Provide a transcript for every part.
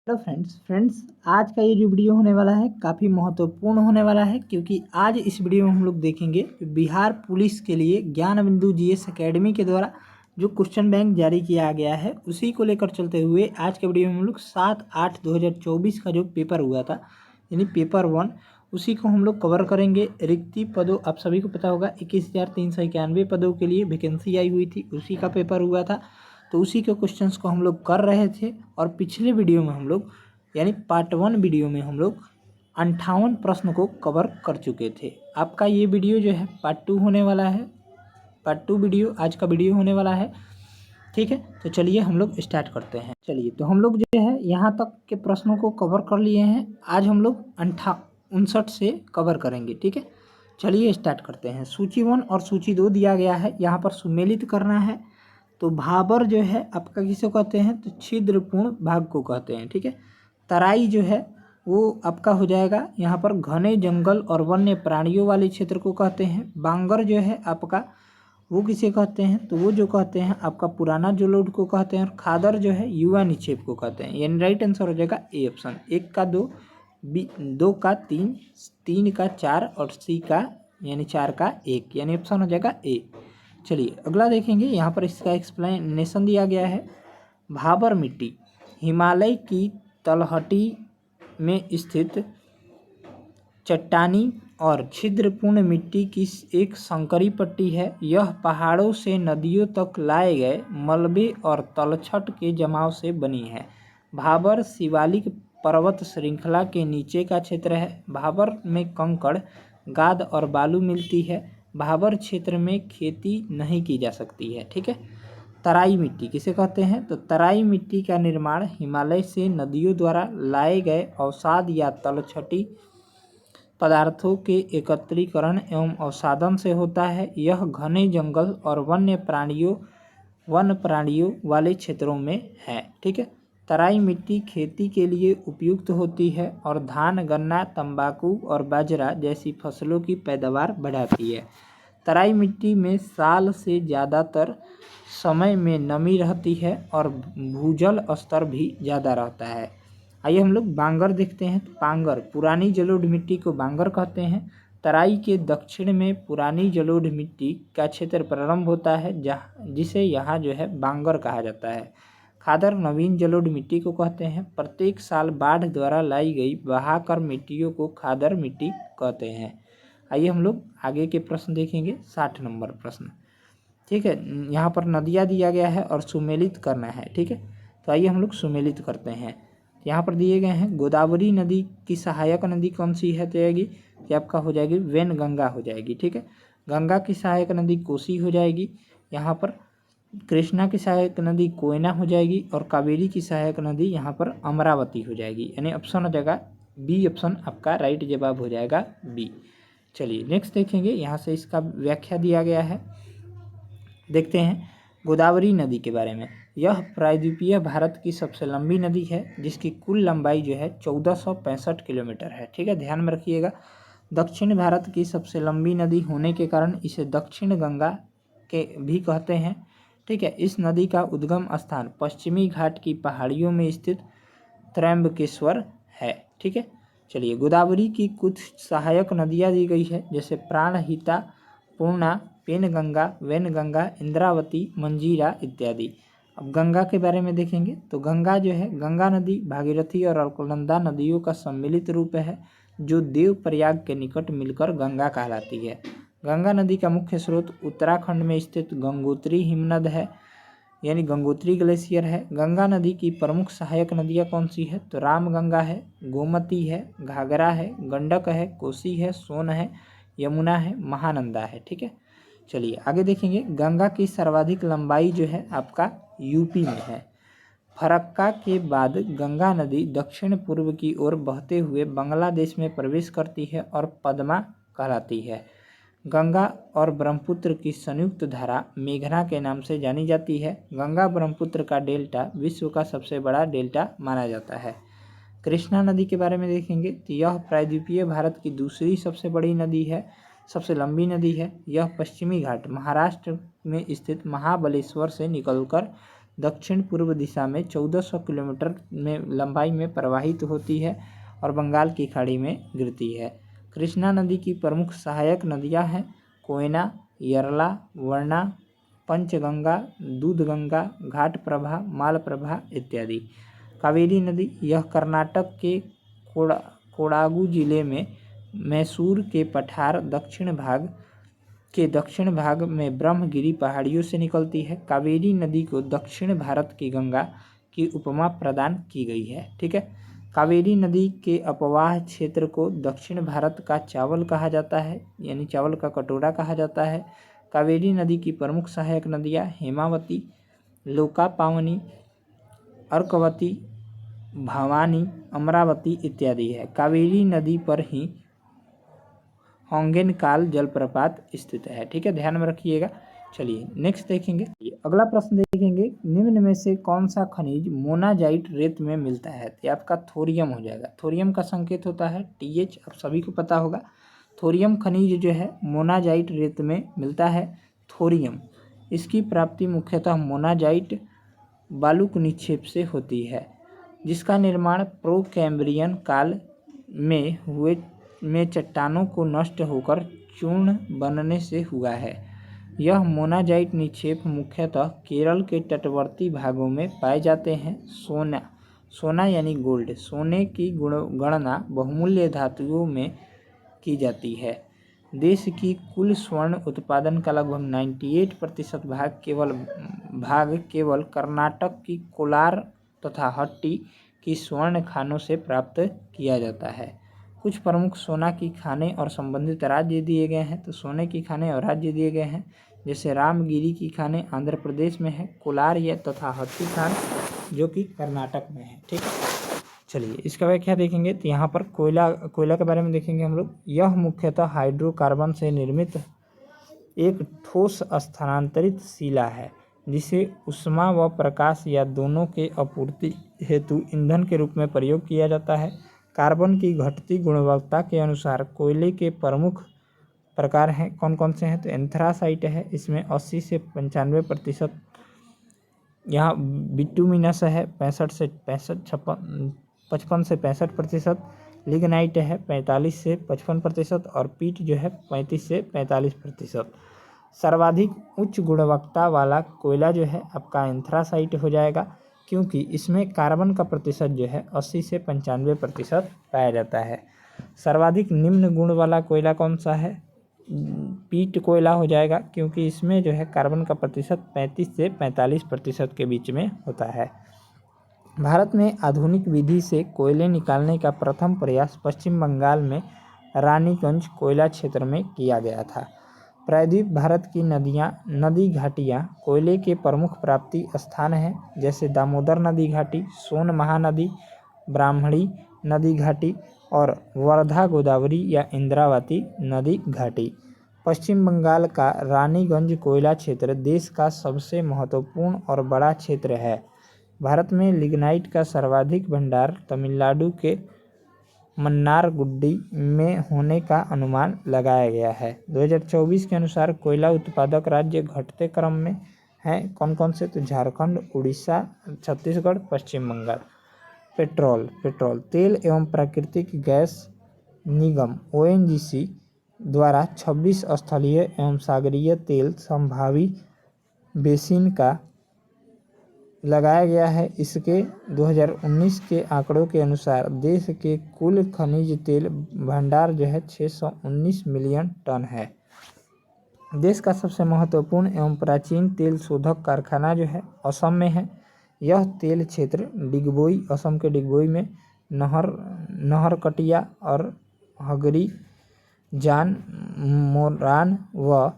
Hello friends आज का ये जो वीडियो होने वाला है काफ़ी महत्वपूर्ण होने वाला है, क्योंकि आज इस वीडियो में हम लोग देखेंगे कि बिहार पुलिस के लिए ज्ञान बिंदु जीएस एकेडमी के द्वारा जो क्वेश्चन बैंक जारी किया गया है उसी को लेकर चलते हुए आज के वीडियो में हम लोग 7/8/2024 का जो पेपर हुआ था यानी पेपर 1 उसी को हम लोग कवर करेंगे। रिक्ति पदों आप सभी को पता होगा 21,391 पदों के लिए वैकेंसी आई हुई थी, उसी का पेपर हुआ था। तो उसी के क्वेश्चंस को हम लोग कर रहे थे और पिछले वीडियो में हम लोग यानी पार्ट 1 वीडियो में हम लोग 58 प्रश्न को कवर कर चुके थे। आपका ये वीडियो जो है पार्ट 2 होने वाला है, पार्ट 2 वीडियो आज का वीडियो होने वाला है। ठीक है, तो चलिए हम लोग स्टार्ट करते हैं। चलिए तो हम लोग जो है यहाँ तक के प्रश्नों को कवर कर लिए हैं। आज हम लोग 59 से कवर करेंगे। ठीक है, चलिए स्टार्ट करते हैं। सूची 1 और सूची 2 दिया गया है, यहाँ पर सुमेलित करना है। तो भाबर जो है आपका किसे कहते हैं, तो छिद्रपूर्ण भाग को कहते हैं। ठीक है, तराई जो है वो आपका हो जाएगा यहाँ पर घने जंगल और वन्य प्राणियों वाले क्षेत्र को कहते हैं। बांगर जो है आपका वो किसे कहते हैं, तो वो जो कहते हैं आपका पुराना जलोढ़ को कहते हैं। और खादर जो है युवा निक्षेप को कहते हैं। यानी राइट आंसर हो जाएगा ए ऑप्शन। 1 का 2, 2 का 3, 3 का 4 और सी का यानी 4 का 1 यानी ऑप्शन हो जाएगा ए। चलिए अगला देखेंगे, यहाँ पर इसका एक्सप्लेनेशन दिया गया है। भाबर मिट्टी हिमालय की तलहटी में स्थित चट्टानी और छिद्रपूर्ण मिट्टी की एक संकरी पट्टी है। यह पहाड़ों से नदियों तक लाए गए मलबे और तलछट के जमाव से बनी है। भाबर शिवालिक पर्वत श्रृंखला के नीचे का क्षेत्र है। भाबर में कंकड़, गाद और बालू मिलती है। भाबर क्षेत्र में खेती नहीं की जा सकती है। ठीक है, तराई मिट्टी किसे कहते हैं, तो तराई मिट्टी का निर्माण हिमालय से नदियों द्वारा लाए गए अवसाद या तलछटी पदार्थों के एकत्रीकरण एवं अवसादन से होता है। यह घने जंगल और वन प्राणियों वाले क्षेत्रों में है। ठीक है, तराई मिट्टी खेती के लिए उपयुक्त होती है और धान, गन्ना, तंबाकू और बाजरा जैसी फसलों की पैदावार बढ़ाती है। तराई मिट्टी में साल से ज़्यादातर समय में नमी रहती है और भूजल स्तर भी ज़्यादा रहता है। आइए हम लोग बांगर देखते हैं। तो बांगर पुरानी जलोढ़ मिट्टी को बांगर कहते हैं। तराई के दक्षिण में पुरानी जलोढ़ मिट्टी का क्षेत्र प्रारंभ होता है जिसे यहाँ जो है बांगर कहा जाता है। खादर नवीन जलोढ़ मिट्टी को कहते हैं। प्रत्येक साल बाढ़ द्वारा लाई गई बहाकर मिट्टियों को खादर मिट्टी कहते हैं। आइए हम लोग आगे के प्रश्न देखेंगे। 60 नंबर प्रश्न। ठीक है, यहाँ पर नदियाँ दिया गया है और सुमेलित करना है। ठीक है, तो आइए हम लोग सुमेलित करते हैं। यहाँ पर दिए गए हैं गोदावरी नदी की सहायक नदी कौन सी है, तो ये आपका हो जाएगी वैनगंगा हो जाएगी। ठीक है, गंगा की सहायक नदी कोसी हो जाएगी। यहाँ पर कृष्णा की सहायक नदी कोयना हो जाएगी और कावेरी की सहायक नदी यहाँ पर अमरावती हो जाएगी। यानी ऑप्शन हो जाएगा बी ऑप्शन आपका राइट जवाब हो जाएगा बी। चलिए नेक्स्ट देखेंगे, यहाँ से इसका व्याख्या दिया गया है। देखते हैं गोदावरी नदी के बारे में। यह प्रायद्वीपीय भारत की सबसे लंबी नदी है जिसकी कुल लंबाई जो है 1465 किलोमीटर है। ठीक है, ध्यान में रखिएगा। दक्षिण भारत की सबसे लंबी नदी होने के कारण इसे दक्षिण गंगा के भी कहते हैं। ठीक है, इस नदी का उद्गम स्थान पश्चिमी घाट की पहाड़ियों में स्थित त्रयंबकेश्वर है। ठीक है, चलिए गोदावरी की कुछ सहायक नदियाँ दी गई है, जैसे प्राणहिता, पूर्णा, पेनगंगा, वैनगंगा, इंद्रावती, मंजीरा इत्यादि। अब गंगा के बारे में देखेंगे। तो गंगा जो है गंगा नदी भागीरथी और अलकनंदा नदियों का सम्मिलित रूप है जो देवप्रयाग के निकट मिलकर गंगा कहलाती है। गंगा नदी का मुख्य स्रोत उत्तराखंड में स्थित गंगोत्री हिमनद है, यानी गंगोत्री ग्लेशियर है। गंगा नदी की प्रमुख सहायक नदियाँ कौन सी है, तो रामगंगा है, गोमती है, घाघरा है, गंडक है, कोसी है, सोन है, यमुना है, महानंदा है। ठीक है, चलिए आगे देखेंगे। गंगा की सर्वाधिक लंबाई जो है आपका यूपी में है। फरक्का के बाद गंगा नदी दक्षिण पूर्व की ओर बहते हुए बांग्लादेश में प्रवेश करती है और पद्मा कहलाती है। गंगा और ब्रह्मपुत्र की संयुक्त धारा मेघना के नाम से जानी जाती है। गंगा ब्रह्मपुत्र का डेल्टा विश्व का सबसे बड़ा डेल्टा माना जाता है। कृष्णा नदी के बारे में देखेंगे तो यह प्रायद्वीपीय भारत की दूसरी सबसे बड़ी नदी है, सबसे लंबी नदी है। यह पश्चिमी घाट महाराष्ट्र में स्थित महाबलेश्वर से निकलकर दक्षिण पूर्व दिशा में 1400 किलोमीटर में लंबाई में प्रवाहित होती है और बंगाल की खाड़ी में गिरती है। कृष्णा नदी की प्रमुख सहायक नदियां हैं कोयना, यरला, वर्णा, पंचगंगा, दूधगंगा, घाटप्रभा, मालप्रभा इत्यादि। कावेरी नदी यह कर्नाटक के कोडागु जिले में मैसूर के पठार दक्षिण भाग में ब्रह्मगिरी पहाड़ियों से निकलती है। कावेरी नदी को दक्षिण भारत की गंगा की उपमा प्रदान की गई है। ठीक है, कावेरी नदी के अपवाह क्षेत्र को दक्षिण भारत का चावल कहा जाता है, यानी चावल का कटोरा कहा जाता है। कावेरी नदी की प्रमुख सहायक नदियाँ हेमावती, लोकापावनी, अर्कवती, भवानी, अमरावती इत्यादि है। कावेरी नदी पर ही होंगेनकाल जलप्रपात स्थित है। ठीक है, ध्यान में रखिएगा। चलिए नेक्स्ट देखेंगे। अगला प्रश्न देखेंगे, निम्न में से कौन सा खनिज मोनाजाइट रेत में मिलता है? तो आपका थोरियम हो जाएगा। थोरियम का संकेत होता है TH, आप सभी को पता होगा। थोरियम खनिज जो है मोनाजाइट रेत में मिलता है। थोरियम, इसकी प्राप्ति मुख्यतः मोनाजाइट बालुक निक्षेप से होती है, जिसका निर्माण प्रोकैम्ब्रियन काल में चट्टानों को नष्ट होकर चूर्ण बनने से हुआ है। यह मोनाजाइट निक्षेप मुख्यतः केरल के तटवर्ती भागों में पाए जाते हैं। सोना यानी गोल्ड, सोने की गणना बहुमूल्य धातुओं में की जाती है। देश की कुल स्वर्ण उत्पादन का लगभग 98% भाग केवल कर्नाटक की कोलार तथा हट्टी की स्वर्ण खानों से प्राप्त किया जाता है। कुछ प्रमुख सोना की खानें और संबंधित राज्य दिए गए हैं। तो सोने की खानें और राज्य दिए गए हैं, जैसे रामगिरी की खानें आंध्र प्रदेश में है, कोलार तथा हट्टी खान जो कि कर्नाटक में है। ठीक है, चलिए इसका व्याख्या देखेंगे। तो यहाँ पर कोयला के बारे में देखेंगे हम लोग। यह मुख्यतः हाइड्रोकार्बन से निर्मित एक ठोस स्थानांतरित शिला है, जिसे ऊष्मा व प्रकाश या दोनों के आपूर्ति हेतु ईंधन के रूप में प्रयोग किया जाता है। कार्बन की घटती गुणवत्ता के अनुसार कोयले के प्रमुख प्रकार हैं। कौन कौन से हैं? तो एंथ्रासाइट है, इसमें 80 से 95%। यहाँ बिटुमिनस है 55 से 65%। लिग्नाइट है 45 से 55% और पीट जो है 35 से 45%। सर्वाधिक उच्च गुणवत्ता वाला कोयला जो है आपका एंथ्रासाइट हो जाएगा, क्योंकि इसमें कार्बन का प्रतिशत जो है 80 से 95% पाया जाता है। सर्वाधिक निम्न गुण वाला कोयला कौन सा है? पीट कोयला हो जाएगा, क्योंकि इसमें जो है कार्बन का प्रतिशत 35 से 45% के बीच में होता है। भारत में आधुनिक विधि से कोयले निकालने का प्रथम प्रयास पश्चिम बंगाल में रानीगंज कोयला क्षेत्र में किया गया था। प्रायद्वीप भारत की नदी घाटियाँ कोयले के प्रमुख प्राप्ति स्थान हैं, जैसे दामोदर नदी घाटी, सोन महानदी, ब्राह्मणी नदी घाटी और वर्धा गोदावरी या इंद्रावती नदी घाटी। पश्चिम बंगाल का रानीगंज कोयला क्षेत्र देश का सबसे महत्वपूर्ण और बड़ा क्षेत्र है। भारत में लिग्नाइट का सर्वाधिक भंडार तमिलनाडु के मन्नारगुडी में होने का अनुमान लगाया गया है। 2024 के अनुसार कोयला उत्पादक राज्य घटते क्रम में हैं। कौन कौन से? तो झारखंड, उड़ीसा, छत्तीसगढ़, पश्चिम बंगाल। पेट्रोल, तेल एवं प्राकृतिक गैस निगम ONGC द्वारा 26 स्थलीय एवं सागरीय तेल संभावी बेसिन का लगाया गया है। इसके 2019 के आंकड़ों के अनुसार देश के कुल खनिज तेल भंडार जो है 619 मिलियन टन है। देश का सबसे महत्वपूर्ण एवं प्राचीन तेल शोधक कारखाना जो है असम में है। यह तेल क्षेत्र डिगबोई, असम के डिगबोई में नहरकटिया और हगरी, जान, मोरान व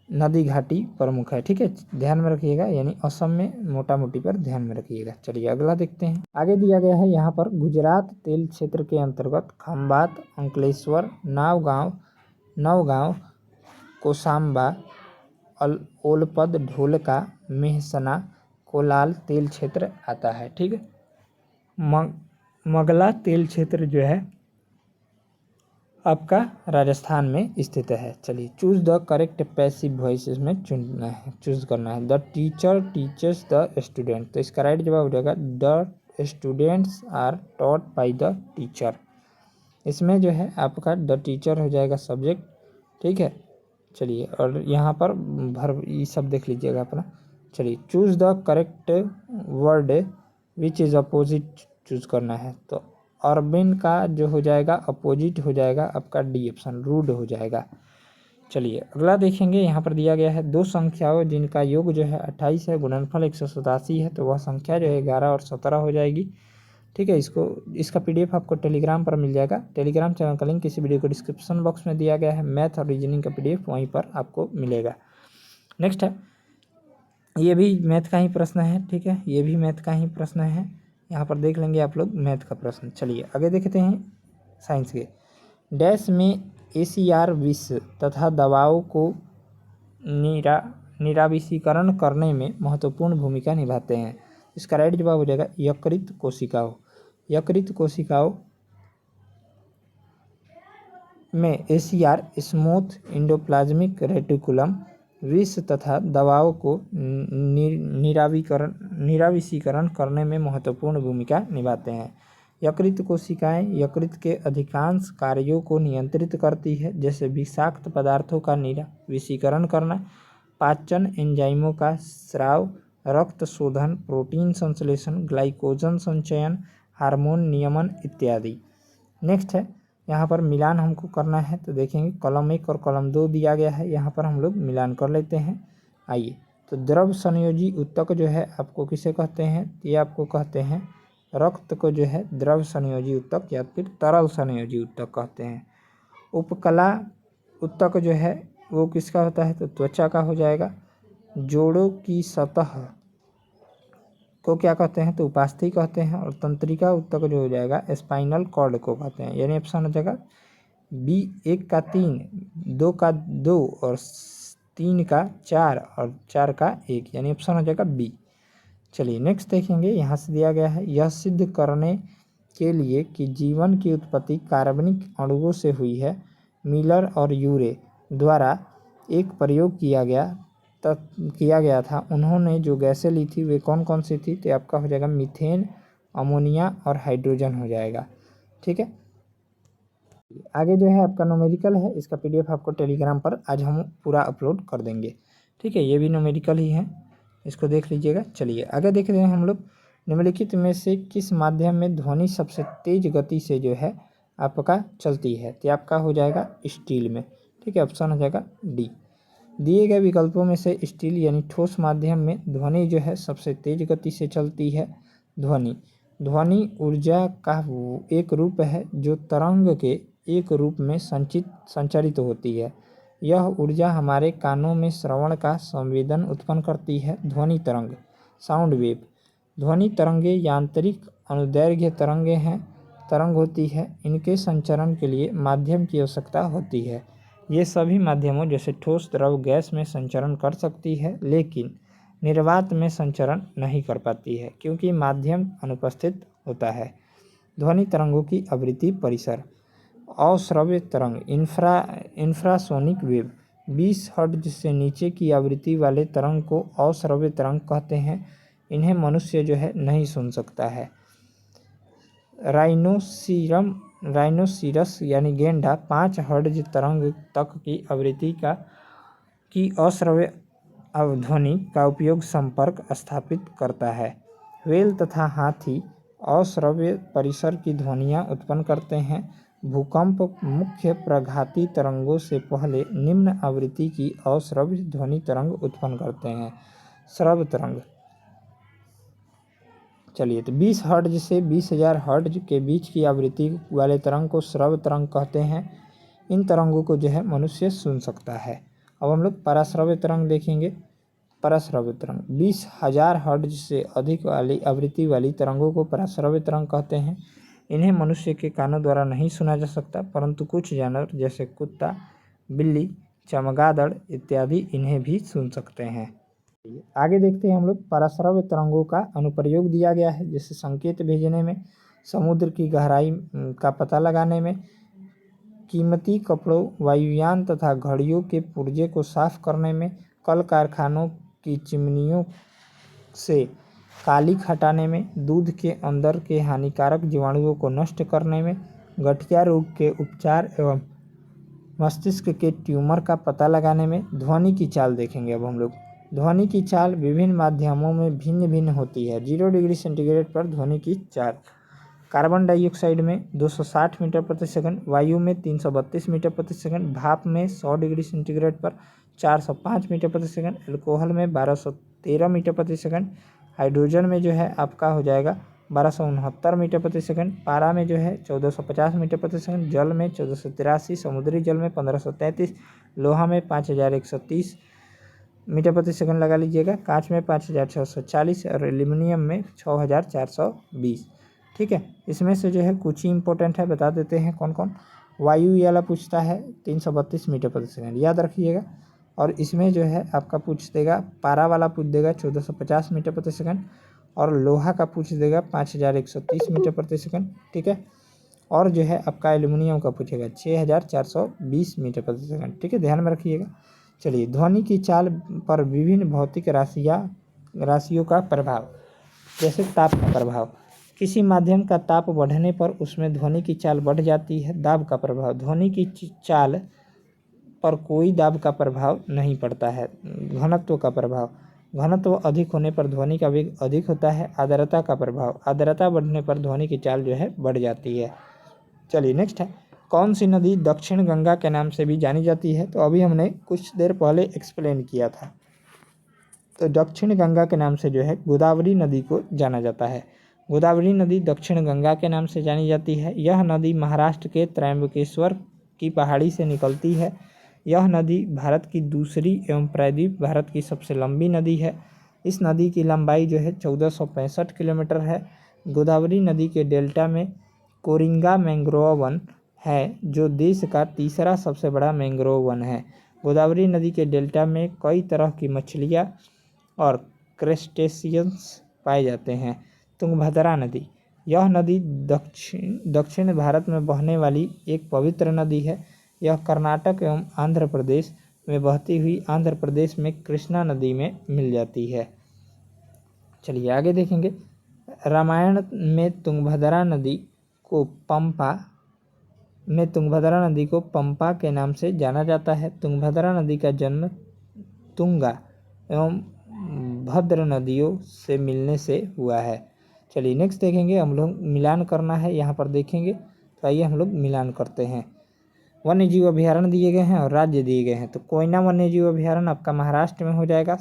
नदी घाटी प्रमुख है। ठीक है, ध्यान में रखिएगा, यानी असम में मोटा मोटी पर ध्यान में रखिएगा। चलिए अगला देखते हैं। आगे दिया गया है यहाँ पर गुजरात तेल क्षेत्र के अंतर्गत खंबात, अंकलेश्वर, नवगांव, कोसांबा, ओलपद, ढोलका, मेहसना, कोलाल तेल क्षेत्र आता है। ठीक है, मगला तेल क्षेत्र जो है आपका राजस्थान में स्थित है। चलिए, choose the correct passive voice इसमें चुनना है, चूज करना है। The teacher teachers the student, तो इसका राइट जवाब हो जाएगा the students are taught by the teacher. इसमें जो है आपका द टीचर हो जाएगा सब्जेक्ट, ठीक है। चलिए, और यहाँ पर वर्ब ये सब देख लीजिएगा अपना। चलिए, choose the correct word which is opposite choose करना है। तो अर्बिन का जो हो जाएगा अपोजिट हो जाएगा आपका डी ऑप्शन, रूड हो जाएगा। चलिए, अगला देखेंगे। यहाँ पर दिया गया है दो संख्याओं जिनका योग जो है 28 है, गुणनफल 187 है, तो वह संख्या जो है 11 और 17 हो जाएगी, ठीक है। इसका पीडीएफ आपको टेलीग्राम पर मिल जाएगा। टेलीग्राम चैनल का लिंक इसी वीडियो को डिस्क्रिप्शन बॉक्स में दिया गया है। मैथ और रीजनिंग का पीडीएफ वहीं पर आपको मिलेगा। नेक्स्ट है, ये भी मैथ का ही प्रश्न है, ठीक है, ये भी मैथ का ही प्रश्न है। यहाँ पर देख लेंगे आप लोग मैथ का प्रश्न। चलिए आगे देखते हैं साइंस के। डैश में ACR विष तथा दवाओं को निराविषीकरण करने में महत्वपूर्ण भूमिका निभाते हैं। इसका राइट जवाब हो जाएगा यकृत कोशिकाओं। यकृत कोशिकाओं में ACR स्मूथ इंडोप्लाज्मिक रेटिकुलम विष तथा दवाओं को निराविषीकरण करने में महत्वपूर्ण भूमिका निभाते हैं। यकृत कोशिकाएं यकृत के अधिकांश कार्यों को नियंत्रित करती है, जैसे विषाक्त पदार्थों का निराविषीकरण करना, पाचन एंजाइमों का स्राव, रक्त शोधन, प्रोटीन संश्लेषण, ग्लाइकोजन संचयन, हार्मोन नियमन इत्यादि। नेक्स्ट है, यहाँ पर मिलान हमको करना है, तो देखेंगे कॉलम 1 और कॉलम 2 दिया गया है। यहाँ पर हम लोग मिलान कर लेते हैं। आइए, तो द्रव संयोजी ऊतक जो है आपको किसे कहते हैं? ये आपको कहते हैं रक्त को जो है द्रव संयोजी ऊतक या फिर तरल संयोजी ऊतक कहते हैं। उपकला ऊतक जो है वो किसका होता है? तो त्वचा का हो जाएगा। जोड़ों की सतह को क्या कहते हैं? तो उपास्थि कहते हैं। और तंत्रिका ऊतक जो हो जाएगा स्पाइनल कॉर्ड को कहते हैं। यानी ऑप्शन हो जाएगा बी। 1 का 3, 2 का 2 और 3 का 4 और 4 का 1, यानी ऑप्शन हो जाएगा बी। चलिए नेक्स्ट देखेंगे। यहाँ से दिया गया है यह सिद्ध करने के लिए कि जीवन की उत्पत्ति कार्बनिक अणुओं से हुई है, मिलर और यूरे द्वारा एक प्रयोग किया गया था। उन्होंने जो गैसें ली थी वे कौन कौन सी थी? तो आपका हो जाएगा मीथेन, अमोनिया और हाइड्रोजन हो जाएगा, ठीक है। आगे जो है आपका न्यूमेरिकल है, इसका पीडीएफ आपको टेलीग्राम पर आज हम पूरा अपलोड कर देंगे, ठीक है। ये भी न्यूमेरिकल ही है, इसको देख लीजिएगा। चलिए आगे देख रहे हैं हम लोग, निम्नलिखित में से किस माध्यम में ध्वनि सबसे तेज गति से जो है आपका चलती है? तो आपका हो जाएगा स्टील में, ठीक है। ऑप्शन हो जाएगा डी। दिए गए विकल्पों में से स्टील यानी ठोस माध्यम में ध्वनि जो है सबसे तेज गति से चलती है। ध्वनि ऊर्जा का एक रूप है जो तरंग के एक रूप में संचरित होती है। यह ऊर्जा हमारे कानों में श्रवण का संवेदन उत्पन्न करती है। ध्वनि तरंग, साउंड वेव। ध्वनि तरंगे यांत्रिक अनुदैर्घ्य तरंग होती है। इनके संचरण के लिए माध्यम की आवश्यकता होती है। ये सभी माध्यमों जैसे ठोस, द्रव, गैस में संचरण कर सकती है, लेकिन निर्वात में संचरण नहीं कर पाती है क्योंकि माध्यम अनुपस्थित होता है। ध्वनि तरंगों की आवृत्ति परिसर। अश्रव्य तरंग, इंफ्रासोनिक वेव। 20 हर्ट्ज से नीचे की आवृत्ति वाले तरंग को अश्रव्य तरंग कहते हैं। इन्हें मनुष्य जो है नहीं सुन सकता है। राइनोसिरस यानी गेंडा 5 हर्ट्ज तरंग तक की आवृत्ति की अश्रव्य ध्वनि का उपयोग संपर्क स्थापित करता है। व्हेल तथा हाथी अश्रव्य परिसर की ध्वनियाँ उत्पन्न करते हैं। भूकंप मुख्य प्रघाती तरंगों से पहले निम्न आवृत्ति की अश्रव्य ध्वनि तरंग उत्पन्न करते हैं। श्रव्य तरंग। चलिए, तो 20 हर्ट्ज से 20,000 हर्ट्ज के बीच की आवृत्ति वाले तरंग को श्रव्य तरंग कहते हैं। इन तरंगों को जो है मनुष्य सुन सकता है। अब हम लोग पराश्रव्य तरंग देखेंगे। पराश्रव्य तरंग 20,000 हर्ट्ज से अधिक वाली आवृत्ति वाली तरंगों को पराश्रव्य तरंग कहते हैं। इन्हें मनुष्य के कानों द्वारा नहीं सुना जा सकता, परंतु कुछ जानवर जैसे कुत्ता, बिल्ली, चमगादड़ इत्यादि इन्हें भी सुन सकते हैं। आगे देखते हैं हम लोग। पराश्रव्य तरंगों का अनुप्रयोग दिया गया है, जैसे संकेत भेजने में, समुद्र की गहराई का पता लगाने में, कीमती कपड़ों, वायुयान तथा घड़ियों के पुर्जे को साफ करने में, कल कारखानों की चिमनियों से कालिख हटाने में, दूध के अंदर के हानिकारक जीवाणुओं को नष्ट करने में, गठिया रोग के उपचार एवं मस्तिष्क के ट्यूमर का पता लगाने में। ध्वनि की चाल देखेंगे अब हम लोग। ध्वनि की चाल विभिन्न माध्यमों में भिन्न भिन्न होती है। 0 डिग्री सेंटीग्रेड पर ध्वनि की चाल कार्बन डाइऑक्साइड में 260 मीटर प्रति सेकंड, वायु में 332 मीटर प्रति सेकंड, भाप में 100 डिग्री सेंटीग्रेड पर 405 मीटर प्रति सेकंड, अल्कोहल में 1213 मीटर प्रति सेकंड, हाइड्रोजन में जो है आपका हो जाएगा 1269 मीटर प्रति सेकंड, पारा में जो है 1450 मीटर प्रति सेकंड, जल में 1483, समुद्री जल में 1533, लोहा में 5130 मीटर प्रति सेकंड लगा लीजिएगा, कांच में 5640 और एल्यूमिनियम में 6420। ठीक है, इसमें से जो है कुछ ही इंपॉर्टेंट है, बता देते हैं कौन कौन। वायु वाला पूछता है 332 मीटर प्रति सेकंड, याद रखिएगा। और इसमें जो है आपका पूछ देगा, पारा वाला पूछ देगा 1450 मीटर प्रति सेकंड, और लोहा का पूछ देगा 5130 मीटर प्रति सेकंड। ठीक है, और जो है आपका एल्यूमिनियम का पूछेगा 6420 मीटर प्रति सेकंड। ठीक है, ध्यान में रखिएगा। चलिए, ध्वनि की चाल पर विभिन्न भौतिक राशियों का प्रभाव। जैसे ताप का प्रभाव, किसी माध्यम का ताप बढ़ने पर उसमें ध्वनि की चाल बढ़ जाती है। दाब का प्रभाव, ध्वनि की चाल पर कोई दाब का प्रभाव नहीं पड़ता है। घनत्व का प्रभाव, घनत्व अधिक होने पर ध्वनि का वेग अधिक होता है। आर्द्रता का प्रभाव, आर्द्रता बढ़ने पर ध्वनि की चाल जो है बढ़ जाती है। चलिए नेक्स्ट है, कौन सी नदी दक्षिण गंगा के नाम से भी जानी जाती है? तो अभी हमने कुछ देर पहले एक्सप्लेन किया था। तो दक्षिण गंगा के नाम से जो है गोदावरी नदी को जाना जाता है। गोदावरी नदी दक्षिण गंगा के नाम से जानी जाती है। यह नदी महाराष्ट्र के त्रयंबकेश्वर की पहाड़ी से निकलती है। यह नदी भारत की दूसरी एवं प्रायद्वीप भारत की सबसे लंबी नदी है। इस नदी की लंबाई जो है 1465 किलोमीटर है। गोदावरी नदी के डेल्टा में कोरिंगा मैंग्रोव वन है, जो देश का तीसरा सबसे बड़ा मैंग्रोव वन है। गोदावरी नदी के डेल्टा में कई तरह की मछलियाँ और क्रेस्टेशियंस पाए जाते हैं। तुंगभद्रा नदी, यह नदी दक्षिण भारत में बहने वाली एक पवित्र नदी है। यह कर्नाटक एवं आंध्र प्रदेश में बहती हुई आंध्र प्रदेश में कृष्णा नदी में मिल जाती है। चलिए आगे देखेंगे, रामायण में तुंगभद्रा नदी को पंपा के नाम से जाना जाता है। तुंगभद्रा नदी का जन्म तुंगा एवं भद्र नदियों से मिलने से हुआ है। चलिए नेक्स्ट देखेंगे, हम लोग मिलान करना है यहाँ पर देखेंगे। तो आइए हम लोग मिलान करते हैं। वन्य जीव अभयारण्य दिए गए हैं और राज्य दिए गए हैं। तो कोयना वन्य जीव अभयारण्य आपका महाराष्ट्र में हो जाएगा।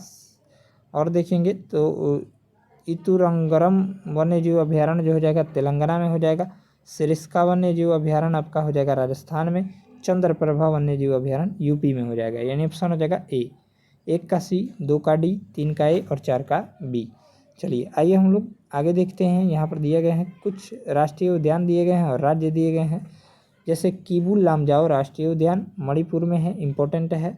और देखेंगे तो इतुरंगरम वन्य जीव अभयारण्य जो हो जाएगा तेलंगाना में हो जाएगा। सिरिस्का वन्य जीव अभयारण्य आपका हो जाएगा राजस्थान में। चंद्रप्रभा वन्य जीव अभयारण्य यूपी में हो जाएगा। यानी ऑप्शन हो जाएगा ए। 1 का सी, 2 का डी, 3 का ए और 4 का बी। चलिए आइए हम लोग आगे देखते हैं। यहाँ पर दिए गए हैं कुछ राष्ट्रीय उद्यान दिए गए हैं और राज्य दिए गए हैं। जैसे किबुल लामजाओ राष्ट्रीय उद्यान मणिपुर में है, इम्पोर्टेंट है।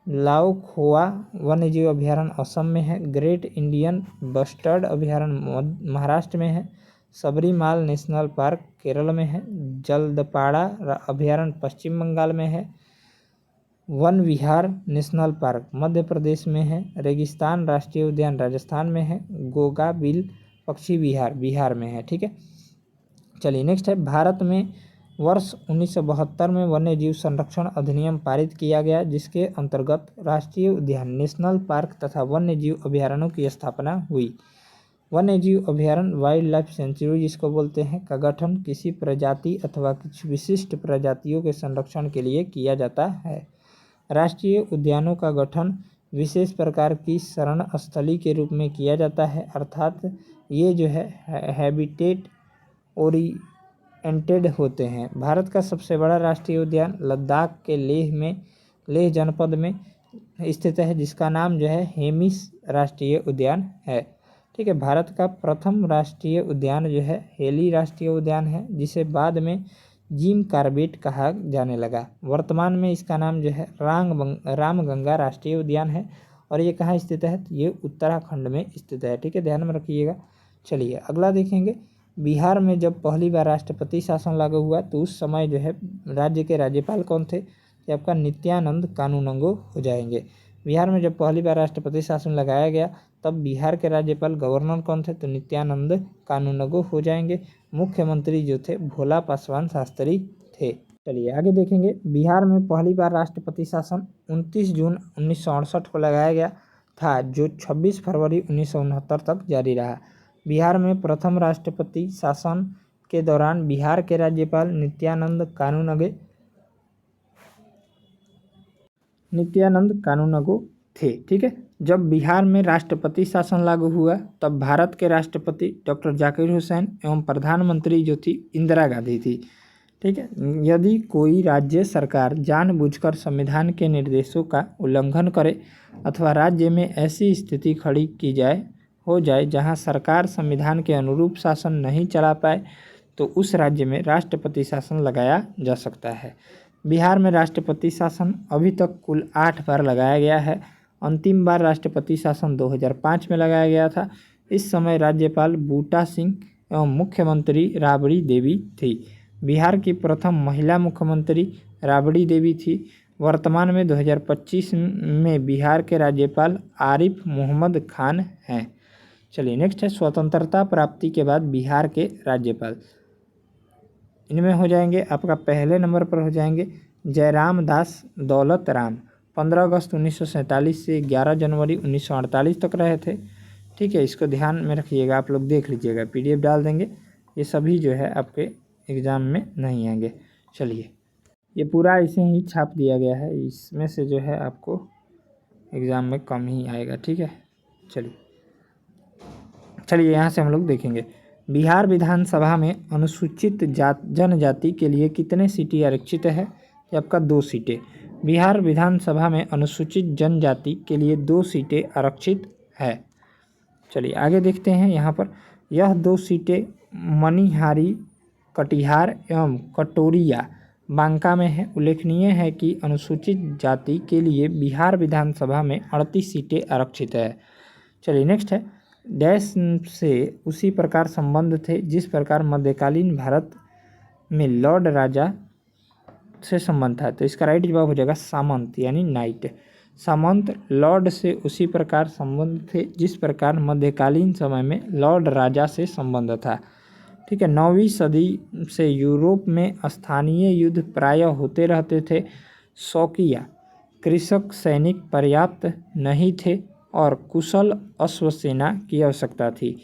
लाओ खोआ वन्य जीव अभयारण्य असम में है। ग्रेट इंडियन बस्टर्ड अभयारण्य महाराष्ट्र में है। सबरीमाल नेशनल पार्क केरल में है। जलदपाड़ा अभयारण्य पश्चिम बंगाल में है। वन विहार नेशनल पार्क मध्य प्रदेश में है। रेगिस्तान राष्ट्रीय उद्यान राजस्थान में है। गोगा बिल पक्षी विहार बिहार में है। ठीक है, चलिए नेक्स्ट है, भारत में वर्ष 1972 में वन्य जीव संरक्षण अधिनियम पारित किया गया, जिसके अंतर्गत राष्ट्रीय उद्यान, नेशनल पार्क तथा वन्य जीव अभयारण्यों की स्थापना हुई। वन्य जीव अभयारण्य वाइल्ड लाइफ सेंचुरी जिसको बोलते हैं का गठन किसी प्रजाति अथवा कुछ विशिष्ट प्रजातियों के संरक्षण के लिए किया जाता है। राष्ट्रीय उद्यानों का गठन विशेष प्रकार की शरण स्थली के रूप में किया जाता है, अर्थात ये जो है हैबिटेट ओरिएंटेड होते हैं। भारत का सबसे बड़ा राष्ट्रीय उद्यान लद्दाख के लेह जनपद में स्थित है, जिसका नाम जो है हेमिस राष्ट्रीय उद्यान है। ठीक है, भारत का प्रथम राष्ट्रीय उद्यान जो है हेली राष्ट्रीय उद्यान है, जिसे बाद में जिम कार्बेट कहा जाने लगा। वर्तमान में इसका नाम जो है रामगंगा राष्ट्रीय उद्यान है और ये कहाँ स्थित है? ये उत्तराखंड में स्थित है। ठीक है, ध्यान में रखिएगा। चलिए अगला देखेंगे, बिहार में जब पहली बार राष्ट्रपति शासन लागू हुआ तो उस समय जो है राज्य के राज्यपाल कौन थे? ये आपका नित्यानंद कानूनगो हो जाएंगे। बिहार में जब पहली बार राष्ट्रपति शासन लगाया गया तब बिहार के राज्यपाल गवर्नर कौन थे? तो नित्यानंद कानूनगो हो जाएंगे। मुख्यमंत्री जो थे भोला पासवान शास्त्री थे। चलिए आगे देखेंगे। बिहार में पहली बार राष्ट्रपति शासन 29 जून 1968 को लगाया गया था, जो 26 फरवरी 1969 तक जारी रहा। बिहार में प्रथम राष्ट्रपति शासन के दौरान बिहार के राज्यपाल नित्यानंद कानूनगो थे। ठीक है। जब बिहार में राष्ट्रपति शासन लागू हुआ तब भारत के राष्ट्रपति डॉक्टर जाकिर हुसैन एवं प्रधानमंत्री जो थी इंदिरा गांधी थी। ठीक है। यदि कोई राज्य सरकार जानबूझकर संविधान के निर्देशों का उल्लंघन करे अथवा राज्य में ऐसी स्थिति खड़ी हो जाए जहां सरकार संविधान के अनुरूप शासन नहीं चला पाए तो उस राज्य में राष्ट्रपति शासन लगाया जा सकता है। बिहार में राष्ट्रपति शासन अभी तक कुल 8 बार लगाया गया है। अंतिम बार राष्ट्रपति शासन 2005 में लगाया गया था। इस समय राज्यपाल बूटा सिंह एवं मुख्यमंत्री राबड़ी देवी थी। बिहार की प्रथम महिला मुख्यमंत्री राबड़ी देवी थी। वर्तमान में 2025 में बिहार के राज्यपाल आरिफ मोहम्मद खान हैं। चलिए नेक्स्ट है स्वतंत्रता प्राप्ति के बाद बिहार के राज्यपाल। इनमें हो जाएंगे आपका पहले नंबर पर हो जाएंगे जयराम दास दौलत राम। 15 अगस्त 1947 से 11 जनवरी 1948 तक रहे थे। ठीक है, इसको ध्यान में रखिएगा, आप लोग देख लीजिएगा, PDF डाल देंगे। ये सभी जो है आपके एग्ज़ाम में नहीं आएंगे। चलिए ये पूरा इसे ही छाप दिया गया है, इसमें से जो है आपको एग्ज़ाम में कम ही आएगा। ठीक है। चलिए यहाँ से हम लोग देखेंगे बिहार विधानसभा में अनुसूचित जनजाति के लिए कितने सीटें आरक्षित है? ये आपका 2 सीटें। बिहार विधानसभा में अनुसूचित जनजाति के लिए 2 सीटें आरक्षित है। चलिए आगे देखते हैं। यहाँ पर यह 2 सीटें मनिहारी, कटिहार एवं कटोरिया बांका में है। उल्लेखनीय है कि अनुसूचित जाति के लिए बिहार विधानसभा में 38 सीटें आरक्षित है। चलिए नेक्स्ट है डैश से उसी प्रकार संबंध थे जिस प्रकार मध्यकालीन भारत में लॉर्ड राजा से संबंध था। तो इसका राइट जवाब हो जाएगा सामंत यानी नाइट। सामंत लॉर्ड से उसी प्रकार संबंध थे जिस प्रकार मध्यकालीन समय में लॉर्ड राजा से संबंध था। ठीक है। 9वीं सदी से यूरोप में स्थानीय युद्ध प्रायः होते रहते थे। शौकिया कृषक सैनिक पर्याप्त नहीं थे और कुशल अश्वसेना की आवश्यकता थी।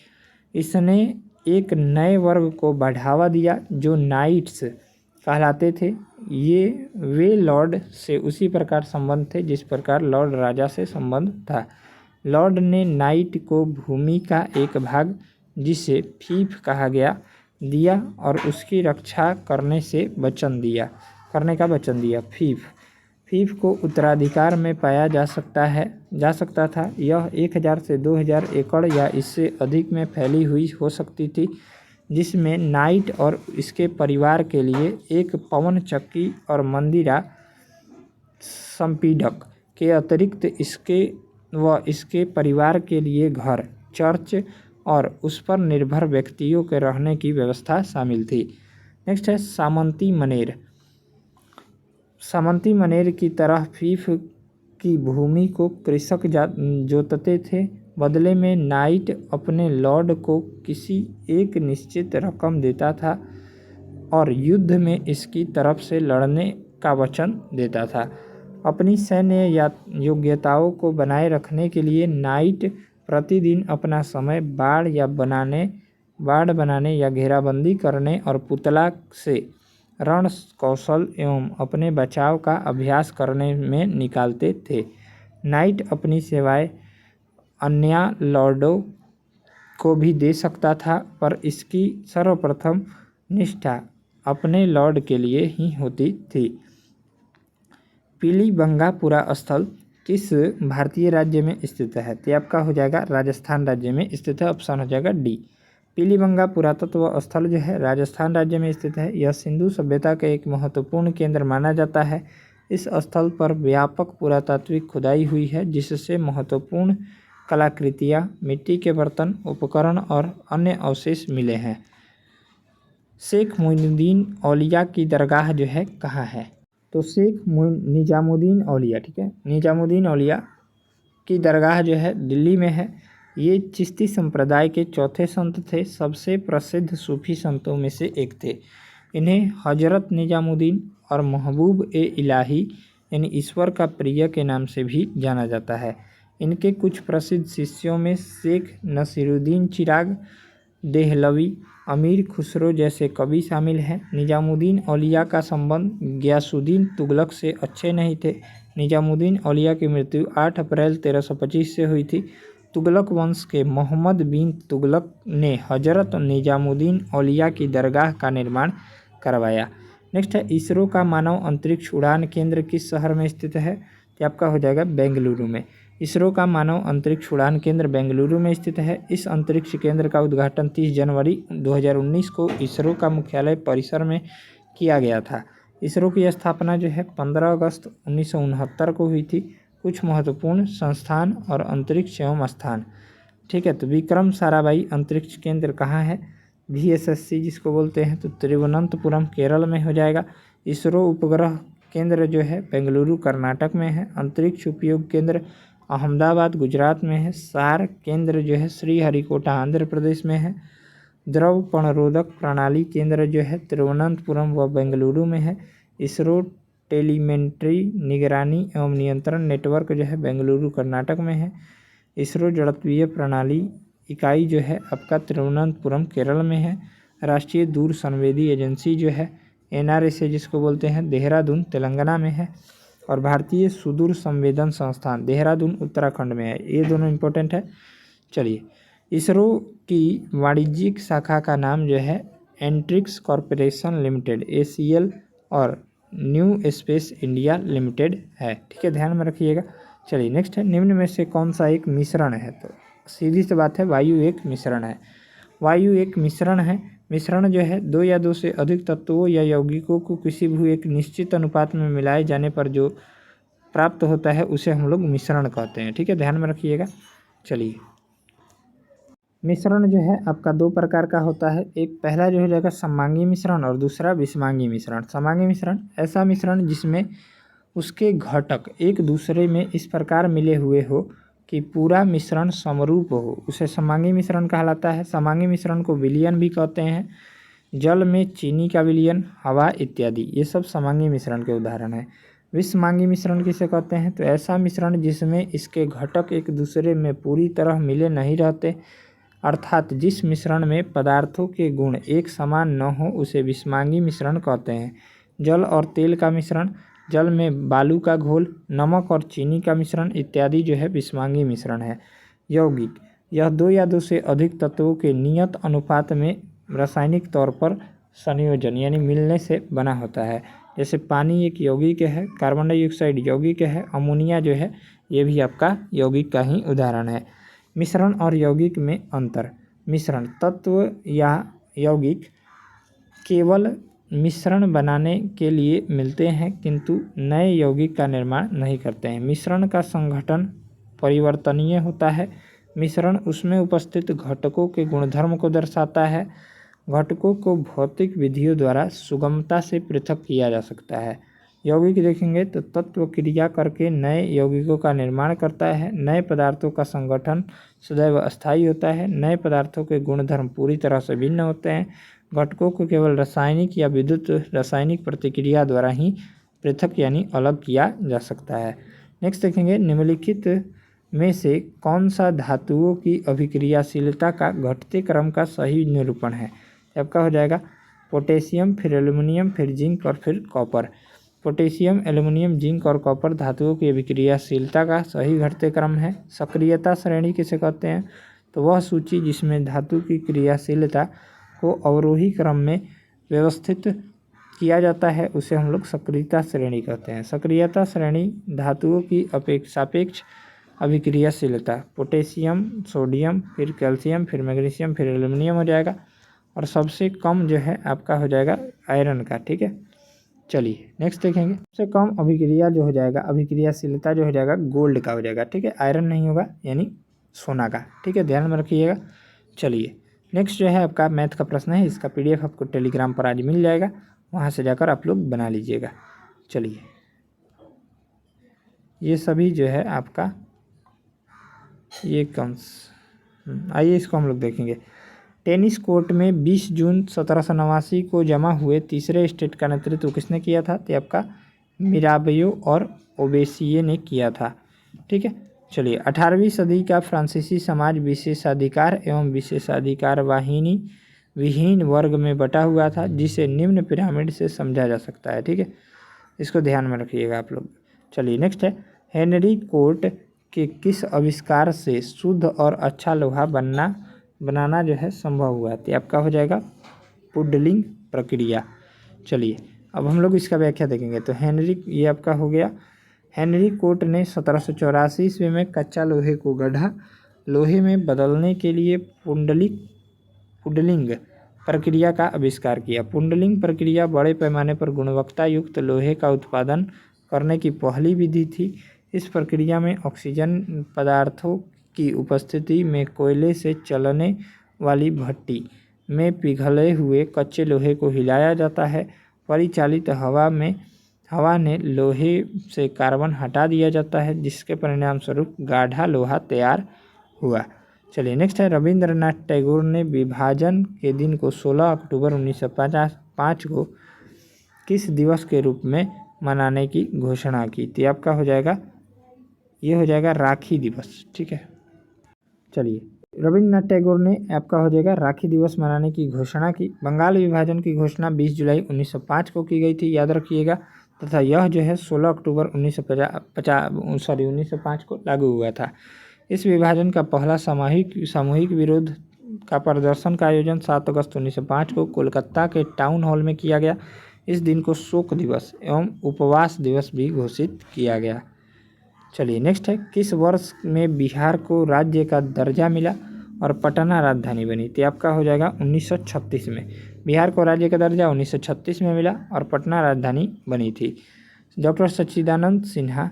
इसने एक नए वर्ग को बढ़ावा दिया जो नाइट्स कहलाते थे। ये वे लॉर्ड से उसी प्रकार संबंध थे जिस प्रकार लॉर्ड राजा से संबंध था। लॉर्ड ने नाइट को भूमि का एक भाग जिसे फीफ कहा गया दिया और उसकी रक्षा करने का वचन दिया। फीफ को उत्तराधिकार में पाया जा सकता था। यह 1000 से 2000 एकड़ या इससे अधिक में फैली हुई हो सकती थी, जिसमें नाइट और इसके परिवार के लिए एक पवन चक्की और मंदिरा संपीडक के अतिरिक्त इसके परिवार के लिए घर, चर्च और उस पर निर्भर व्यक्तियों के रहने की व्यवस्था शामिल थी। नेक्स्ट है सामंती मनेर की तरह फीफ की भूमि को कृषक जोतते थे। बदले में नाइट अपने लॉर्ड को किसी एक निश्चित रकम देता था और युद्ध में इसकी तरफ से लड़ने का वचन देता था। अपनी सैन्य योग्यताओं को बनाए रखने के लिए नाइट प्रतिदिन अपना समय बाड़ बनाने या घेराबंदी करने और पुतला से रण कौशल एवं अपने बचाव का अभ्यास करने में निकालते थे। नाइट अपनी सेवाएं अन्य लॉर्डों को भी दे सकता था, पर इसकी सर्वप्रथम निष्ठा अपने लॉर्ड के लिए ही होती थी। पीलीबंगापुरा स्थल किस भारतीय राज्य में स्थित है? तो आपका हो जाएगा राजस्थान राज्य में स्थित है। ऑप्शन हो जाएगा डी। पीलीबंगा पुरातत्व स्थल जो है राजस्थान राज्य में स्थित है। यह सिंधु सभ्यता का एक महत्वपूर्ण केंद्र माना जाता है। इस स्थल पर व्यापक पुरातात्विक खुदाई हुई है, जिससे महत्वपूर्ण कलाकृतियाँ, मिट्टी के बर्तन, उपकरण और अन्य अवशेष मिले हैं। शेख मोइनुद्दीन औलिया की दरगाह जो है कहाँ है? तो निजामुद्दीन औलिया, ठीक है, निजामुद्दीन औलिया की दरगाह जो है दिल्ली में है। ये चिश्ती संप्रदाय के चौथे संत थे, सबसे प्रसिद्ध सूफी संतों में से एक थे। इन्हें हजरत निजामुद्दीन और महबूब ए इलाही यानी ईश्वर का प्रिय के नाम से भी जाना जाता है। इनके कुछ प्रसिद्ध शिष्यों में शेख नसीरुद्दीन चिराग देहलवी, अमीर खुसरो जैसे कवि शामिल हैं। निजामुद्दीन औलिया का संबंध गयासुद्दीन तुगलक से अच्छे नहीं थे। निजामुद्दीन औलिया की मृत्यु 8 अप्रैल 1325 से हुई थी। तुगलक वंश के मोहम्मद बिन तुगलक ने हजरत निजामुद्दीन औलिया की दरगाह का निर्माण करवाया। नेक्स्ट है, इसरो का मानव अंतरिक्ष उड़ान केंद्र किस शहर में स्थित है? तो आपका हो जाएगा बेंगलुरु में। इसरो का मानव अंतरिक्ष उड़ान केंद्र बेंगलुरु में स्थित है। इस अंतरिक्ष केंद्र का उद्घाटन 30 जनवरी 2019 को इसरो का मुख्यालय परिसर में किया गया था। इसरो की स्थापना जो है 15 अगस्त 1969 को हुई थी। कुछ महत्वपूर्ण संस्थान और अंतरिक्ष एवं स्थान, ठीक है, तो विक्रम साराभाई अंतरिक्ष केंद्र कहाँ है? VSSC जिसको बोलते हैं, तो तिरुवनंतपुरम केरल में हो जाएगा। इसरो उपग्रह केंद्र जो है बेंगलुरु कर्नाटक में है। अंतरिक्ष उपयोग केंद्र अहमदाबाद गुजरात में है। सार केंद्र जो है श्रीहरिकोटा आंध्र प्रदेश में है। द्रव पणरोधक प्रणाली केंद्र जो है तिरुवनंतपुरम व बेंगलुरु में है। इसरो टेलीमेट्री निगरानी एवं नियंत्रण नेटवर्क जो है बेंगलुरु कर्नाटक में है। इसरो जड़त्वीय प्रणाली इकाई जो है आपका तिरुवनंतपुरम केरल में है। राष्ट्रीय दूर संवेदी एजेंसी जो है NRSA जिसको बोलते हैं देहरादून तेलंगाना में है। और भारतीय सुदूर संवेदन संस्थान देहरादून उत्तराखंड में है। ये दोनों इंपॉर्टेंट है। चलिए, इसरो की वाणिज्यिक शाखा का नाम जो है एंट्रिक्स कॉरपोरेशन लिमिटेड ACL और न्यू स्पेस इंडिया लिमिटेड है, ठीक है, ध्यान में रखिएगा। चलिए नेक्स्ट है, निम्न में से कौन सा एक मिश्रण है? तो सीधी सी बात है, वायु एक मिश्रण है। वायु एक मिश्रण है। मिश्रण जो है 2 या 2 से अधिक तत्वों या यौगिकों को किसी भी एक निश्चित अनुपात में मिलाए जाने पर जो प्राप्त होता है उसे हम लोग मिश्रण कहते हैं, ठीक है, ध्यान में रखिएगा। चलिए, मिश्रण जो है आपका 2 प्रकार का होता है। एक पहला जो हो जाएगा समांगी मिश्रण और दूसरा विषमांगी मिश्रण। समांगी मिश्रण ऐसा मिश्रण जिसमें उसके घटक एक दूसरे में इस प्रकार मिले हुए हो कि पूरा मिश्रण समरूप हो, उसे समांगी मिश्रण कहलाता है। समांगी मिश्रण को विलयन भी कहते हैं। जल में चीनी का विलयन, हवा इत्यादि, ये सब समांगी मिश्रण के उदाहरण हैं। विषमांगी मिश्रण किसे कहते हैं? तो ऐसा मिश्रण जिसमें इसके घटक एक दूसरे में पूरी तरह मिले नहीं रहते, अर्थात जिस मिश्रण में पदार्थों के गुण एक समान न हो उसे विषमांगी मिश्रण कहते हैं। जल और तेल का मिश्रण, जल में बालू का घोल, नमक और चीनी का मिश्रण इत्यादि जो है विषमांगी मिश्रण है। यौगिक, यह 2 या 2 से अधिक तत्वों के नियत अनुपात में रासायनिक तौर पर संयोजन यानी मिलने से बना होता है। जैसे पानी एक यौगिक है, कार्बन डाइऑक्साइड यौगिक है, अमोनिया जो है ये भी आपका यौगिक का ही उदाहरण है। मिश्रण और यौगिक में अंतर। मिश्रण तत्व या यौगिक केवल मिश्रण बनाने के लिए मिलते हैं किंतु नए यौगिक का निर्माण नहीं करते हैं। मिश्रण का संगठन परिवर्तनीय होता है। मिश्रण उसमें उपस्थित घटकों के गुणधर्म को दर्शाता है। घटकों को भौतिक विधियों द्वारा सुगमता से पृथक किया जा सकता है। यौगिक देखेंगे तो तत्व क्रिया करके नए यौगिकों का निर्माण करता है। नए पदार्थों का संगठन सदैव अस्थायी होता है। नए पदार्थों के गुणधर्म पूरी तरह से भिन्न होते हैं। घटकों को केवल रासायनिक या विद्युत रासायनिक प्रतिक्रिया द्वारा ही पृथक यानी अलग किया जा सकता है। नेक्स्ट देखेंगे, निम्नलिखित में से कौन सा धातुओं की अभिक्रियाशीलता का घटते क्रम का सही निरूपण है? आपका हो जाएगा पोटेशियम, फिर एल्युमिनियम, फिर जिंक और फिर कॉपर। पोटेशियम, एल्युमिनियम, जिंक और कॉपर धातुओं की अभिक्रियाशीलता का सही घटते क्रम है। सक्रियता श्रेणी किसे कहते हैं? तो वह सूची जिसमें धातु की क्रियाशीलता को अवरोही क्रम में व्यवस्थित किया जाता है उसे हम लोग सक्रियता श्रेणी कहते हैं। सक्रियता श्रेणी धातुओं की सापेक्ष अभिक्रियाशीलता, पोटेशियम, सोडियम, फिर कैल्शियम, फिर मैग्नीशियम, फिर एल्युमिनियम हो जाएगा और सबसे कम जो है आपका हो जाएगा आयरन का, ठीक है। चलिए नेक्स्ट देखेंगे, सबसे कम अभिक्रिया जो हो जाएगा अभिक्रियाशीलता जो हो जाएगा गोल्ड का हो जाएगा, ठीक है, आयरन नहीं होगा यानी सोना का, ठीक है, ध्यान में रखिएगा। चलिए नेक्स्ट जो है आपका मैथ का प्रश्न है, इसका PDF आपको टेलीग्राम पर आज मिल जाएगा, वहाँ से जाकर आप लोग बना लीजिएगा। चलिए, ये सभी जो है आपका ये आइए इसको हम लोग देखेंगे। टेनिस कोर्ट में 20 जून 1789 को जमा हुए तीसरे स्टेट का नेतृत्व किसने किया था? तो आपका मिराबियो और ओबेसिये ने किया था। ठीक है, चलिए 18वीं सदी का फ्रांसीसी समाज विशेषाधिकार एवं विशेषाधिकार वाहिनी विहीन वर्ग में बटा हुआ था, जिसे निम्न पिरामिड से समझा जा सकता है। ठीक है, इसको ध्यान में रखिएगा आप लोग। चलिए नेक्स्ट है, हेनरी कोर्ट के किस आविष्कार से शुद्ध और अच्छा लोहा बनाना जो है संभव हुआ? तो आपका हो जाएगा पुडलिंग प्रक्रिया। चलिए अब हम लोग इसका व्याख्या देखेंगे। तो ये आपका हो गया, हेनरी कोर्ट ने 1784 ईस्वी में कच्चा लोहे को गढ़ा लोहे में बदलने के लिए पुडलिंग प्रक्रिया का आविष्कार किया। पुडलिंग प्रक्रिया बड़े पैमाने पर गुणवत्ता युक्त लोहे का उत्पादन करने की पहली विधि थी। इस प्रक्रिया में ऑक्सीजन पदार्थों की उपस्थिति में कोयले से चलने वाली भट्टी में पिघले हुए कच्चे लोहे को हिलाया जाता है। परिचालित हवा ने लोहे से कार्बन हटा दिया जाता है, जिसके परिणाम स्वरूप गाढ़ा लोहा तैयार हुआ। चलिए नेक्स्ट है, रविंद्रनाथ टैगोर ने विभाजन के दिन को 16 अक्टूबर 1905 को किस दिवस के रूप में मनाने की घोषणा की? तो आपका हो जाएगा, ये हो जाएगा राखी दिवस। ठीक है, चलिए रविंद्रनाथ टैगोर ने आपका हो जाएगा राखी दिवस मनाने की घोषणा की। बंगाल विभाजन की घोषणा 20 जुलाई 1905 को की गई थी, याद रखिएगा, तथा यह जो है 16 अक्टूबर 1905 को लागू हुआ था। इस विभाजन का पहला सामूहिक विरोध का प्रदर्शन का आयोजन 7 अगस्त 1905 को कोलकाता के टाउन हॉल में किया गया। इस दिन को शोक दिवस एवं उपवास दिवस भी घोषित किया गया। चलिए नेक्स्ट है, किस वर्ष में बिहार को राज्य का दर्जा मिला और पटना राजधानी बनी? तो आपका हो जाएगा 1936 में। बिहार को राज्य का दर्जा 1936 में मिला और पटना राजधानी बनी थी। डॉक्टर सच्चिदानंद सिन्हा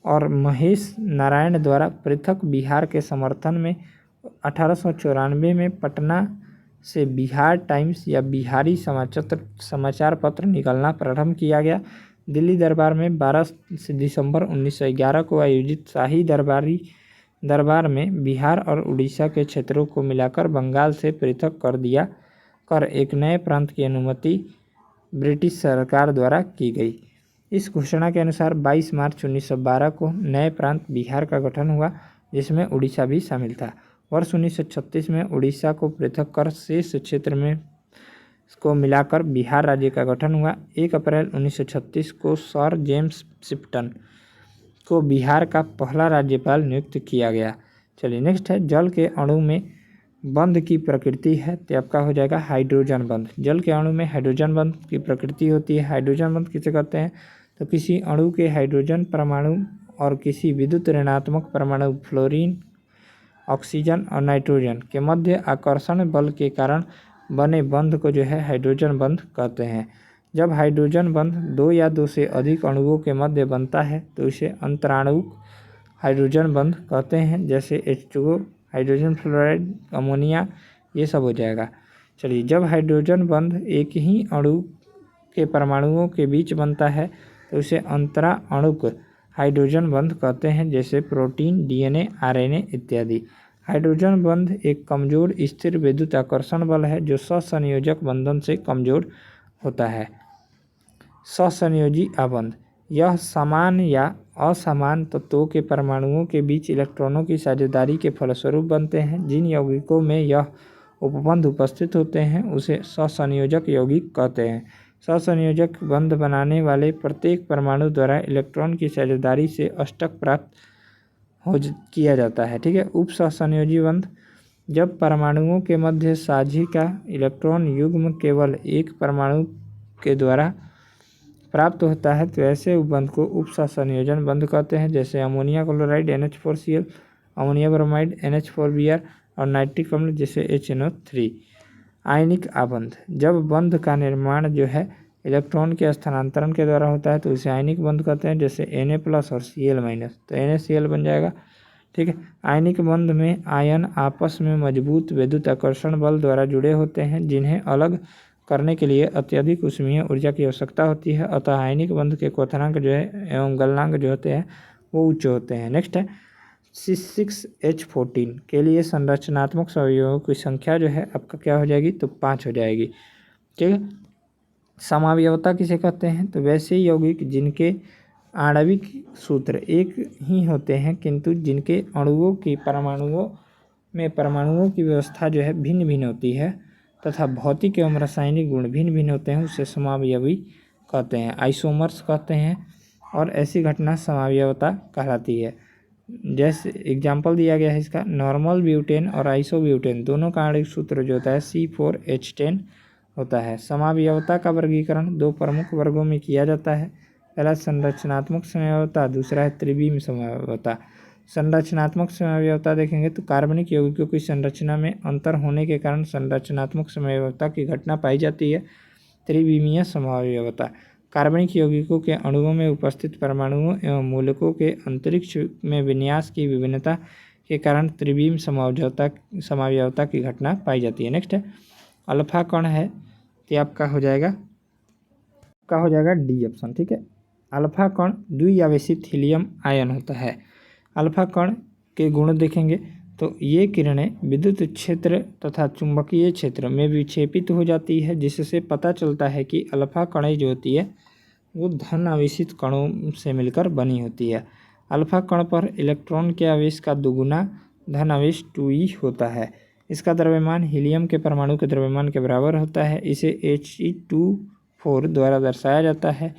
और महेश नारायण द्वारा पृथक बिहार के समर्थन में 1894 में पटना से बिहार टाइम्स या बिहारी समाचार पत्र निकलना प्रारंभ किया गया। दिल्ली दरबार में 12 दिसंबर 1911 को आयोजित शाही दरबार में बिहार और उड़ीसा के क्षेत्रों को मिलाकर बंगाल से पृथक कर एक नए प्रांत की अनुमति ब्रिटिश सरकार द्वारा की गई। इस घोषणा के अनुसार 22 मार्च 1912 को नए प्रांत बिहार का गठन हुआ, जिसमें उड़ीसा भी शामिल था। वर्ष 1936 में उड़ीसा को पृथक कर शेष क्षेत्र में को मिलाकर बिहार राज्य का गठन हुआ। 1 अप्रैल 1936 को सर जेम्स शिफ्टन को बिहार का पहला राज्यपाल नियुक्त किया गया। चलिए नेक्स्ट है, जल के अणु में बंध की प्रकृति है? तो आपका हो जाएगा हाइड्रोजन बंध। जल के अणु में हाइड्रोजन बंध की प्रकृति होती है। हाइड्रोजन बंध किसे कहते हैं? तो किसी अणु के हाइड्रोजन परमाणु और किसी विद्युत ऋणात्मक परमाणु फ्लोरीन, ऑक्सीजन और नाइट्रोजन के मध्य आकर्षण बल के कारण बने बंध को जो है हाइड्रोजन बंध कहते हैं। जब हाइड्रोजन बंध 2 या 2 से अधिक अणुओं के मध्य बनता है तो इसे अंतराणुक हाइड्रोजन बंध कहते हैं, जैसे H2O, हाइड्रोजन फ्लोराइड, अमोनिया, ये सब हो जाएगा। चलिए, जब हाइड्रोजन बंध एक ही अणु के परमाणुओं के बीच बनता है तो इसे अंतराणुक हाइड्रोजन बंध कहते हैं, जैसे प्रोटीन, DNA, RNA इत्यादि। हाइड्रोजन बंध एक कमजोर स्थिर विद्युत आकर्षण बल है जो सहसंयोजक बंधन से कमजोर होता है। सहसंयोजी आबंध, यह समान या असमान तत्वों के परमाणुओं के बीच इलेक्ट्रॉनों की साझेदारी के फलस्वरूप बनते हैं। जिन यौगिकों में यह उपबंध उपस्थित होते हैं उसे सहसंयोजक यौगिक कहते हैं। सहसंयोजक बंध बनाने वाले प्रत्येक परमाणु द्वारा इलेक्ट्रॉन की साझेदारी से अष्टक प्राप्त किया जाता है। ठीक है, उप सहसंयोजी बंध, जब परमाणुओं के मध्य साझी का इलेक्ट्रॉन युग्म केवल एक परमाणु के द्वारा प्राप्त होता है तो ऐसे उपबंध को उप सहसंयोजन बंध कहते हैं, जैसे ammonia chloride NH4Cl, ammonia bromide NH4Br और नाइट्रिक अम्ल जैसे HNO3। आयनिक आबंध, जब बंध का निर्माण जो है इलेक्ट्रॉन के स्थानांतरण के द्वारा होता है तो इसे आयनिक बंध कहते हैं, जैसे Na+ और Cl-। तो NaCl बन जाएगा। ठीक है। आयनिक बंध में आयन आपस में मजबूत विद्युत आकर्षण बल द्वारा जुड़े होते हैं, जिन्हें अलग करने के लिए अत्यधिक ऊष्मीय ऊर्जा की आवश्यकता होती है। अतः आयनिक बंध के क्वथनांक जो है एवं गलनांक जो होते हैं वो उच्च होते हैं। नेक्स्ट है C6H14 के लिए संरचनात्मक अवयवों की संख्या जो है आपका क्या हो जाएगी, तो 5 हो जाएगी। ठीक है। समावयवता किसे कहते हैं, तो वैसे यौगिक जिनके आणविक सूत्र एक ही होते हैं किंतु जिनके अणुओं की परमाणुओं की व्यवस्था जो है भिन्न भिन्न होती है तथा भौतिक एवं रासायनिक गुण भिन्न भिन्न होते हैं, उसे समावयवी कहते हैं, आइसोमर्स कहते हैं। और ऐसी घटना समावयवता कहलाती है। जैसे एग्जाम्पल दिया गया है इसका, नॉर्मल ब्यूटेन और आइसोब्यूटेन दोनों का आणविक सूत्र जो होता है C4H10 होता है। समावयवता का वर्गीकरण 2 प्रमुख वर्गों में किया जाता है। पहला संरचनात्मक समावयवता, दूसरा है त्रिविम समावयवता। संरचनात्मक समावयवता देखेंगे तो कार्बनिक यौगिकों की संरचना में अंतर होने के कारण संरचनात्मक समावयवता की घटना पाई जाती है। त्रिविमीय समावयवता, कार्बनिक यौगिकों के अणुओं में उपस्थित परमाणुओं एवं मूलकों के अंतरिक्ष में विन्यास की विभिन्नता के कारण त्रिविम समावयवता की घटना पाई जाती है। नेक्स्ट है अल्फा कण है, तो आपका हो जाएगा डी ऑप्शन। ठीक है। अल्फा कण द्विआवेशित हीलियम आयन होता है। अल्फा कण के गुण देखेंगे तो ये किरणें विद्युत क्षेत्र तथा चुंबकीय क्षेत्र में विक्षेपित हो जाती है, जिससे पता चलता है कि अल्फा कणें जो होती है वो धन आवेशित कणों से मिलकर बनी होती है। अल्फा कण पर इलेक्ट्रॉन के आवेश का दुगुना धन आवेश 2e होता है। इसका द्रव्यमान हीलियम के परमाणु के द्रव्यमान के बराबर होता है। इसे He2 द्वारा दर्शाया जाता है।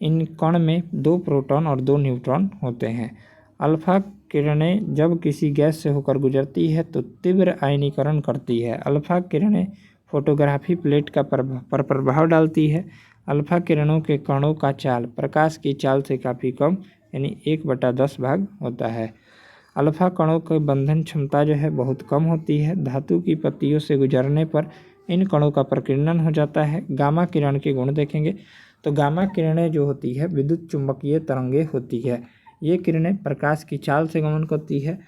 इन कण में 2 प्रोटॉन और 2 न्यूट्रॉन होते हैं। अल्फा किरणें जब किसी गैस से होकर गुजरती है तो तीव्र आयनीकरण करती है। अल्फा किरणें फोटोग्राफी प्लेट का पर प्रभाव डालती है। अल्फा किरणों के कणों का चाल प्रकाश की चाल से काफ़ी कम यानी 1/10 भाग होता है। अल्फा कणों की बंधन क्षमता जो है बहुत कम होती है। धातु की पत्तियों से गुजरने पर इन कणों का प्रकीर्णन हो जाता है। गामा किरण के गुण देखेंगे तो गामा किरणें जो होती है विद्युत चुंबकीय तरंगे होती है। ये किरणें प्रकाश की चाल से गमन करती है।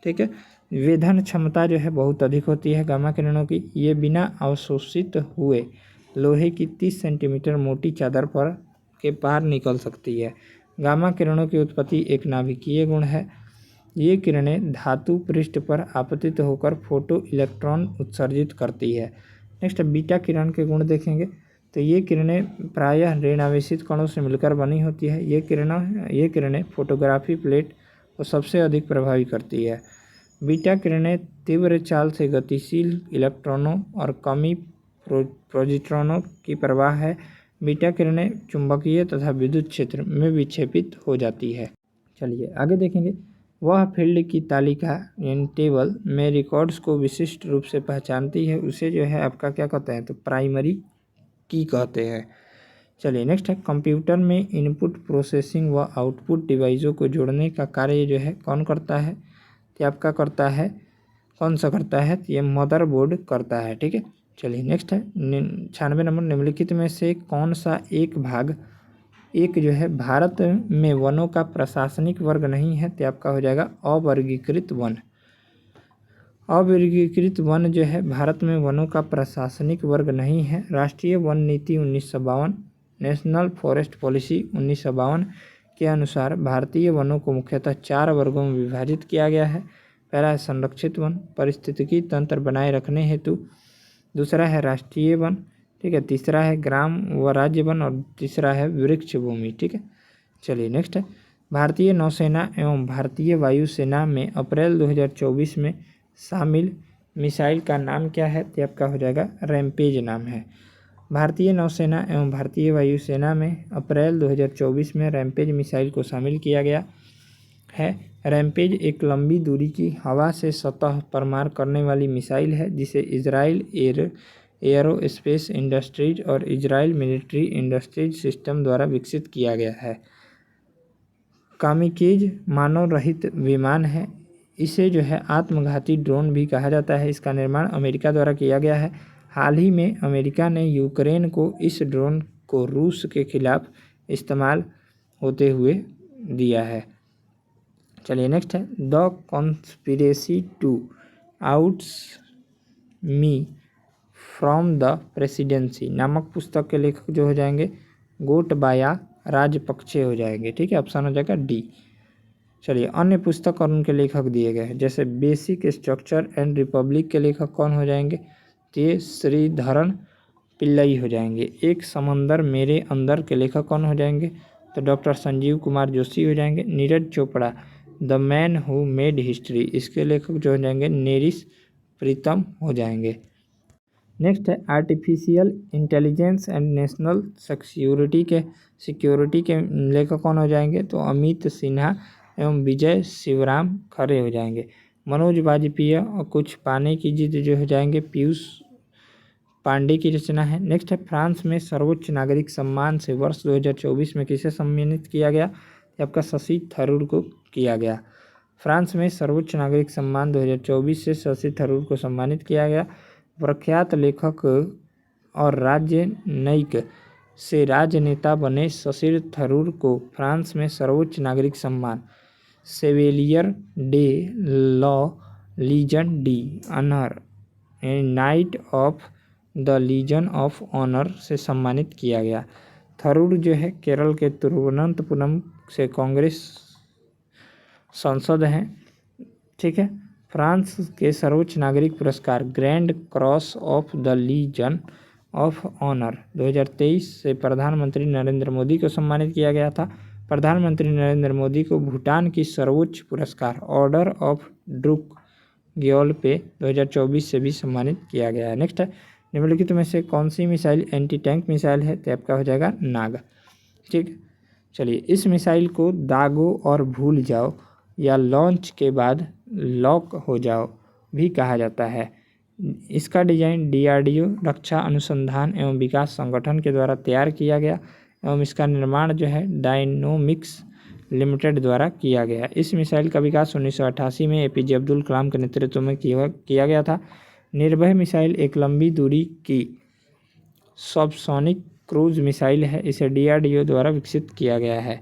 ठीक है। वेधन क्षमता जो है बहुत अधिक होती है गामा किरणों की। ये बिना अवशोषित हुए लोहे की 30 सेंटीमीटर मोटी चादर पर के पार निकल सकती है। गामा किरणों की उत्पत्ति एक नाभिकीय गुण है। ये किरणें धातु पृष्ठ पर आपतित होकर फोटो इलेक्ट्रॉन उत्सर्जित करती है। नेक्स्ट बीटा किरण के गुण देखेंगे तो ये किरणें प्रायः ऋण आवेशित कणों से मिलकर बनी होती है। ये किरणें फोटोग्राफी प्लेट को सबसे अधिक प्रभावी करती है। बीटा किरणें तीव्र चाल से गतिशील इलेक्ट्रॉनों और कमी पॉजिट्रॉनों की प्रवाह है। बीटा किरणें चुंबकीय तथा विद्युत क्षेत्र में विक्षेपित हो जाती है। चलिए आगे देखेंगे। वह फील्ड की तालिका यानी टेबल में रिकॉर्ड्स को विशिष्ट रूप से पहचानती है, उसे जो है आपका क्या कहते हैं, तो प्राइमरी की कहते हैं। चलिए नेक्स्ट है कंप्यूटर में इनपुट प्रोसेसिंग व आउटपुट डिवाइसों को जोड़ने का कार्य जो है कौन करता है, तो आपका करता है कौन सा करता है, तो ये मदरबोर्ड करता है। ठीक है। चलिए नेक्स्ट है 96 नंबर, निम्नलिखित में से कौन सा एक जो है भारत में वनों का प्रशासनिक वर्ग नहीं है, तो आपका हो जाएगा अवर्गीकृत वन। अवर्गीकृत वन जो है भारत में वनों का प्रशासनिक वर्ग नहीं है। राष्ट्रीय वन नीति 1952 नेशनल फॉरेस्ट पॉलिसी 1952 के अनुसार भारतीय वनों को मुख्यतः 4 वर्गों में विभाजित किया गया है। पहला है संरक्षित वन, पारिस्थितिकी तंत्र बनाए रखने हेतु। दूसरा है राष्ट्रीय वन। ठीक है। तीसरा है ग्राम व राज्य वन और तीसरा है वृक्ष भूमि। ठीक है। चलिए नेक्स्ट है भारतीय नौसेना एवं भारतीय वायुसेना में अप्रैल 2024 में शामिल मिसाइल का नाम क्या है, तो आपका हो जाएगा रैमपेज नाम है। भारतीय नौसेना एवं भारतीय वायुसेना में अप्रैल 2024 में रैमपेज मिसाइल को शामिल किया गया है। रैमपेज एक लंबी दूरी की हवा से सतह पर मार करने वाली मिसाइल है, जिसे इजराइल एयरोस्पेस इंडस्ट्रीज और इजराइल मिलिट्री इंडस्ट्रीज सिस्टम द्वारा विकसित किया गया है। कामिकेज मानव रहित विमान है। इसे जो है आत्मघाती ड्रोन भी कहा जाता है। इसका निर्माण अमेरिका द्वारा किया गया है। हाल ही में अमेरिका ने यूक्रेन को इस ड्रोन को रूस के खिलाफ इस्तेमाल होते हुए दिया है। चलिए नेक्स्ट है द कॉन्स्पिरेसी टू आउट्स मी फ्रॉम द प्रेसिडेंसी नामक पुस्तक के लेखक जो हो जाएंगे गोटबाया राजपक्षे हो जाएंगे। ठीक है, ऑप्शन हो जाएगा डी। चलिए अन्य पुस्तक और उनके लेखक दिए गए हैं, जैसे बेसिक स्ट्रक्चर एंड रिपब्लिक के लेखक कौन हो जाएंगे, तो ये श्रीधरन पिल्लई हो जाएंगे। एक समंदर मेरे अंदर के लेखक कौन हो जाएंगे, तो डॉक्टर संजीव कुमार जोशी हो जाएंगे। Neeraj Chopra the man who made history, इसके लेखक जो हो जाएंगे नेरिस प्रीतम हो जाएंगे। नेक्स्ट है artificial intelligence and national security के लेखक कौन हो जाएंगे, तो अमित सिन्हा एवं विजय शिवराम खरे हो जाएंगे। मनोज वाजपेयी और कुछ पाने की जिद जो हो जाएंगे पीयूष पांडे की रचना है। नेक्स्ट है फ्रांस में सर्वोच्च नागरिक सम्मान से वर्ष 2024 में किसे सम्मानित किया गया, आपका शशि थरूर को किया गया। फ्रांस में सर्वोच्च नागरिक सम्मान 2024 से शशि थरूर को सम्मानित किया गया। प्रख्यात लेखक और राजनयिक से राजनेता बने शशि थरूर को फ्रांस में सर्वोच्च नागरिक सम्मान सेवेलियर डे लॉ लीजन डी ऑनर knight of the legion of honour से सम्मानित किया गया। थरूर जो है केरल के तिरुवनंतपुरम से कांग्रेस सांसद हैं। ठीक है, फ्रांस के सर्वोच्च नागरिक पुरस्कार grand cross of the legion of honour 2023 से प्रधानमंत्री नरेंद्र मोदी को सम्मानित किया गया था। प्रधानमंत्री नरेंद्र मोदी को भूटान की सर्वोच्च पुरस्कार ऑर्डर ऑफ ड्रुक ग्योल पे 2024 से भी सम्मानित किया गया है। नेक्स्ट है निम्नलिखित में से कौन सी मिसाइल एंटी टैंक मिसाइल है, तो आपका हो जाएगा नाग। ठीक, चलिए इस मिसाइल को दागो और भूल जाओ या लॉन्च के बाद लॉक हो जाओ भी कहा जाता है। इसका डिजाइन डीआरडीओ रक्षा अनुसंधान एवं विकास संगठन के द्वारा तैयार किया गया एवं इसका निर्माण जो है डायनोमिक्स लिमिटेड द्वारा किया गया। इस मिसाइल का विकास 1988 में एपीजे अब्दुल कलाम के नेतृत्व में किया गया था। निर्भय मिसाइल एक लंबी दूरी की सबसोनिक क्रूज मिसाइल है। इसे डीआरडीओ द्वारा विकसित किया गया है।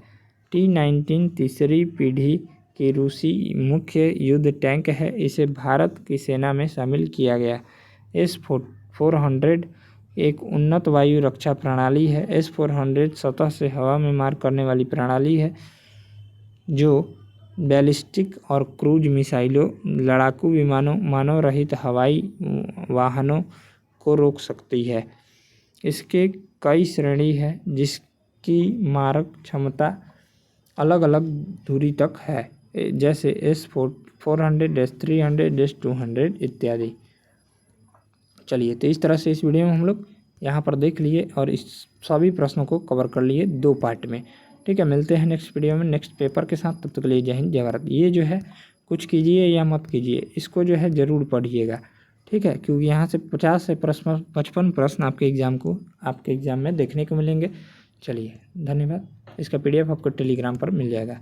T-19 तीसरी पीढ़ी की रूसी मुख्य युद्ध टैंक है। इसे भारत की सेना में शामिल किया गया। S-400 एक उन्नत वायु रक्षा प्रणाली है। S-400 सतह से हवा में मार करने वाली प्रणाली है जो बैलिस्टिक और क्रूज मिसाइलों, लड़ाकू विमानों, मानव रहित हवाई वाहनों को रोक सकती है। इसके कई श्रेणी है जिसकी मारक क्षमता अलग अलग दूरी तक है, जैसे S-400, S-300, S-200 इत्यादि। चलिए तो इस तरह से इस वीडियो में हम लोग यहाँ पर देख लिए और इस सभी प्रश्नों को कवर कर लिए 2 पार्ट में। ठीक है, मिलते हैं नेक्स्ट वीडियो में नेक्स्ट पेपर के साथ। तब तक के लिए जय हिंद जय भारत। ये जो है कुछ कीजिए या मत कीजिए, इसको जो है ज़रूर पढ़िएगा। ठीक है, क्योंकि यहाँ से 50 से 55 प्रश्न आपके एग्ज़ाम में देखने को मिलेंगे। चलिए धन्यवाद। इसका PDF आपको टेलीग्राम पर मिल जाएगा।